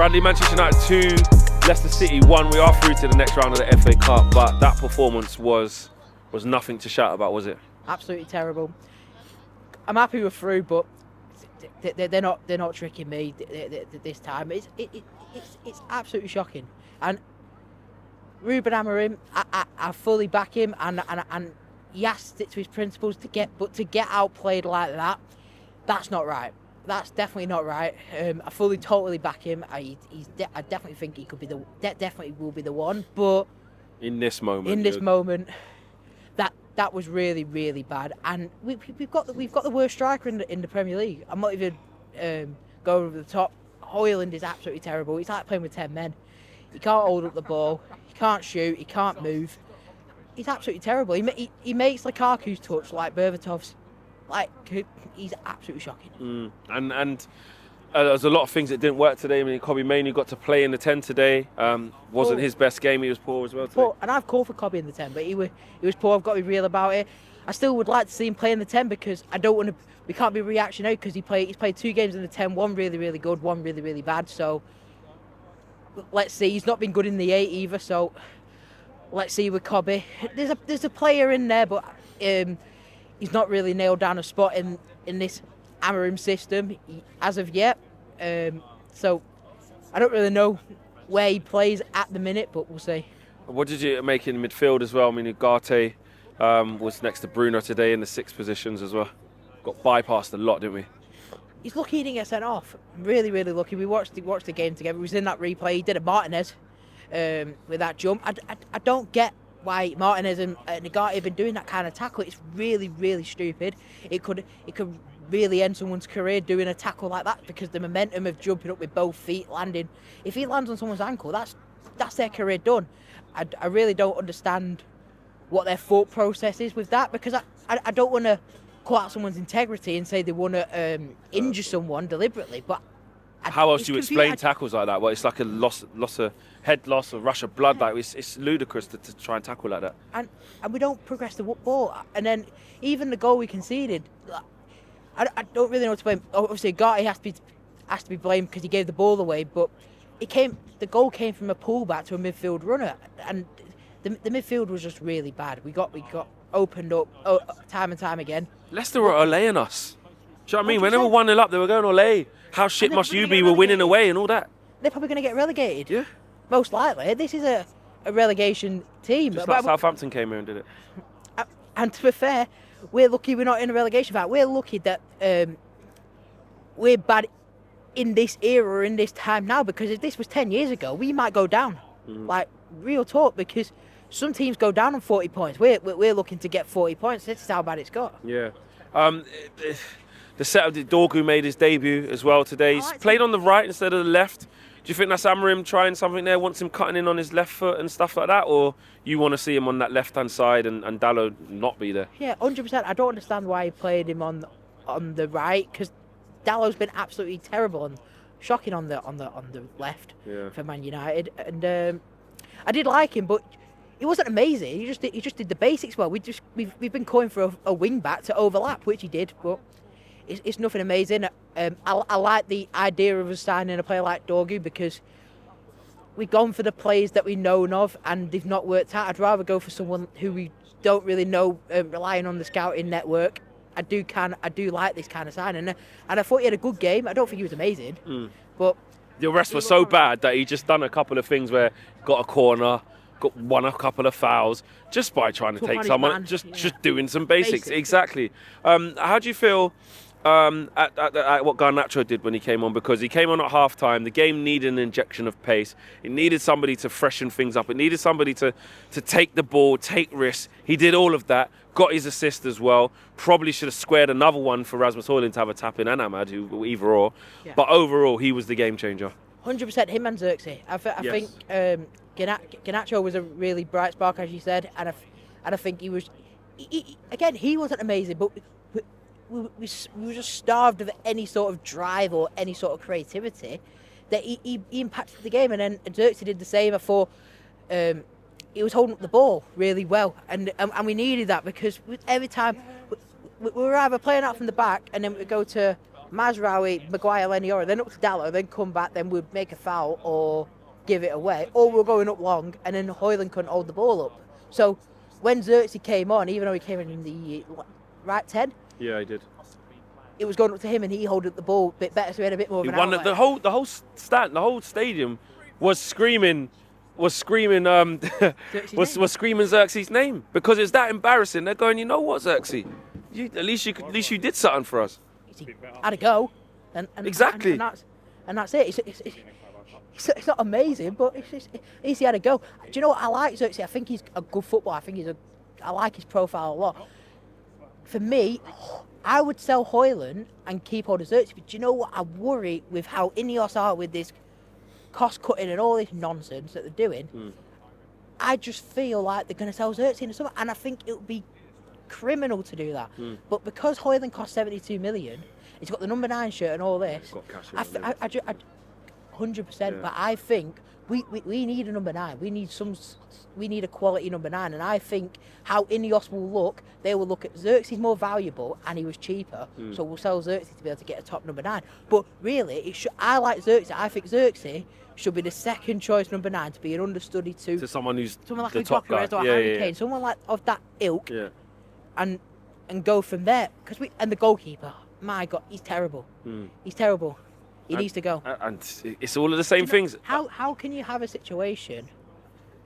Bradley, Manchester United 2, Leicester City 1. We are through to the next round of the FA Cup, but that performance was nothing to shout about, was it? Absolutely terrible. I'm happy we're through, but they're not tricking me this time. It's absolutely shocking. And Ruben Amorim, I fully back him, and he has to stick to his principles to get outplayed like that. That's not right. That's definitely not right. I fully, totally back him. I definitely think he could be definitely will be the one. But in this moment, that was really, really bad. And we've got the worst striker in the Premier League. I'm not even going over the top. Hojlund is absolutely terrible. He's like playing with 10 men. He can't hold up the ball. He can't shoot. He can't move. He's absolutely terrible. He makes Lukaku's touch like Berbatov's. Like, he's absolutely shocking. And there's a lot of things that didn't work today. I mean, Kobbie Mainoo got to play in the 10 today. Wasn't his best game. He was poor as well today. Poor, and I've called for Kobbie in the 10, but he was poor. I've got to be real about it. I still would like to see him play in the 10 because I don't want to. We can't be reactionary because he's played 2 games in the 10. One really, really good. One really, really bad. So let's see. He's not been good in the 8 either. So let's see with Kobbie. There's a player in there, but he's not really nailed down a spot in this Amorim system as of yet. So I don't really know where he plays at the minute, but we'll see. What did you make in midfield as well? I mean, Ugarte was next to Bruno today in the 6 positions as well. Got bypassed a lot, didn't we? He's lucky he didn't get sent off. Really, really lucky. We watched the game together. We was in that replay. He did a Martinez with that jump. I don't get why Martinez and Ugarte have been doing that kind of tackle. It's really, really stupid. It could really end someone's career doing a tackle like that because the momentum of jumping up with both feet, landing. If he lands on someone's ankle, that's their career done. I really don't understand what their thought process is with that because I don't want to cut out someone's integrity and say they want to injure someone deliberately. But how else do you explain tackles like that? Well, it's like a head loss, a rush of blood. Like it's ludicrous to try and tackle like that. And we don't progress the ball. And then even the goal we conceded, I don't really know what to blame. Obviously, Ugarte has to be blamed because he gave the ball away. But the goal came from a pullback to a midfield runner, and the midfield was just really bad. We got opened up time and time again. Leicester were olaying us. Do you know what I mean? When they were 1-0 up, they were going olay. How shit must you be? We're winning away and all that. They're probably going to get relegated. Yeah. Most likely. This is a relegation team. Just like Southampton came here and did it. And to be fair, we're lucky we're not in a relegation fight. We're lucky that we're bad in this era, in this time now, because if this was 10 years ago, we might go down. Like, real talk, because some teams go down on 40 points. We're looking to get 40 points. This is how bad it's got. Yeah. The setup, Dorgu made his debut as well today. He's played on the right instead of the left. Do you think that's Amorim trying something there, wants him cutting in on his left foot and stuff like that? Or you want to see him on that left-hand side and Dalot not be there? Yeah, 100%. I don't understand why he played him on the right, because Dalot's been absolutely terrible and shocking on the left for Man United. And I did like him, but he wasn't amazing. He just did the basics well. We've been calling for a wing back to overlap, which he did, but it's nothing amazing. I like the idea of us signing a player like Dorgu because we've gone for the players that we know of and they've not worked out. I'd rather go for someone who we don't really know, relying on the scouting network. I do like this kind of signing, and I thought he had a good game. I don't think he was amazing, but the rest was so bad that he just done a couple of things where got a corner, won a couple of fouls just by trying to take someone, just doing some basics. Exactly. How do you feel at what Garnacho did when he came on? Because he came on at half-time. The game needed an injection of pace. It needed somebody to freshen things up. It needed somebody to take the ball, take risks. He did all of that. Got his assist as well. Probably should have squared another one for Rasmus Hojlund to have a tap in and Ahmad, who either or. Yeah. But overall, he was the game changer. 100% him and Zirkzee. I think Garnacho was a really bright spark, as you said, and I think he was. He wasn't amazing, but we were just starved of any sort of drive or any sort of creativity. That he impacted the game, and then Zirkzee did the same. I thought he was holding up the ball really well, and we needed that because every time we were either playing out from the back and then we go to Mazraoui, Maguire, Leniora, then up to Dalot, then come back, then we'd make a foul or give it away, or we're going up long, and then Hojlund couldn't hold the ball up. So when Zirkzee came on, even though he came in the right 10, yeah, he did. It was going up to him, and he held up the ball a bit better, so he had a bit more of an outlet. The whole stadium was screaming. Was screaming Zirkzee's name, because it's that embarrassing. They're going, you know what, Zirkzee, at least you did something for us. Had a go, and exactly, and that's it. It's not amazing, but at least he had a go. Do you know what I like Zirkzee? I think he's a good footballer. I like his profile a lot. For me, I would sell Hojlund and keep hold of Zirkzee. But do you know what? I worry with how Ineos are with this cost cutting and all this nonsense that they're doing. I just feel like they're going to sell Zirkzee in the summer, and I think it would be criminal to do that. But because Hojlund cost 72 million, he's got the number 9 shirt and all this. I 100%. But I think we need a number 9. We need a quality number 9, and I think how Ineos will look, they will look at Zirkzee's more valuable and he was cheaper, so we'll sell Zirkzee to be able to get a top number 9. But really, I like Zirkzee. I think Zirkzee should be the second choice number 9 to be an understudy to someone who's someone like the top guy, or Harry Kane, someone like of that ilk, and go from there. And the goalkeeper, my God, he's terrible. He's terrible. He needs to go. And it's all of the same things. How can you have a situation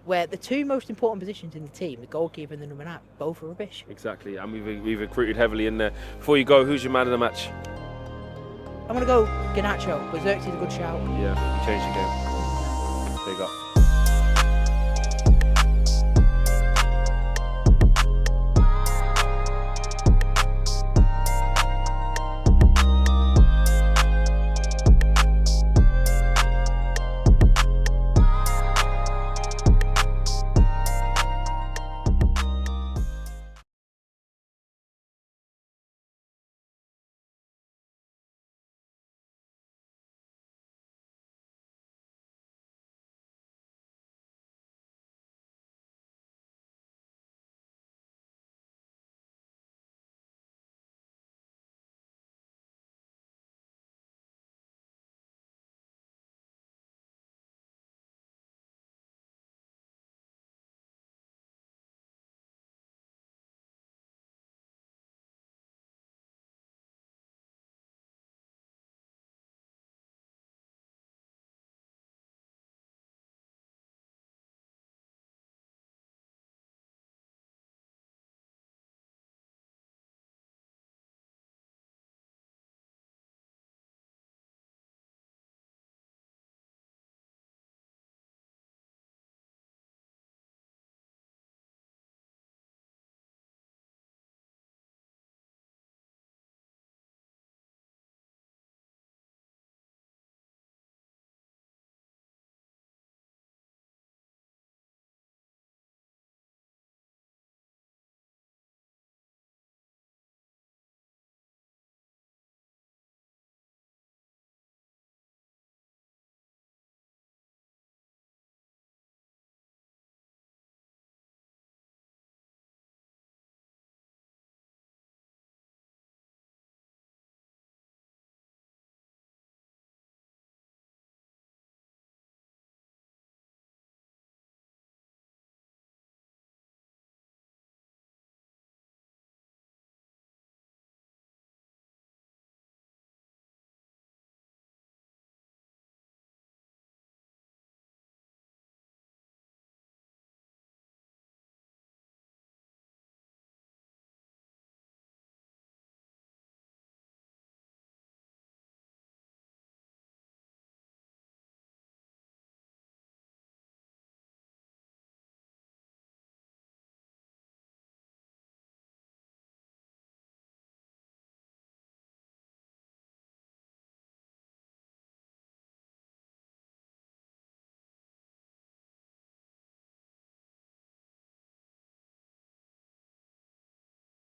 where the two most important positions in the team, the goalkeeper and the number 9, both are rubbish? Exactly, and we've recruited heavily in there. Before you go, who's your man of the match? I'm going to go Garnacho, but Zirkzee's a good shout. Yeah, you changed the game. Big up.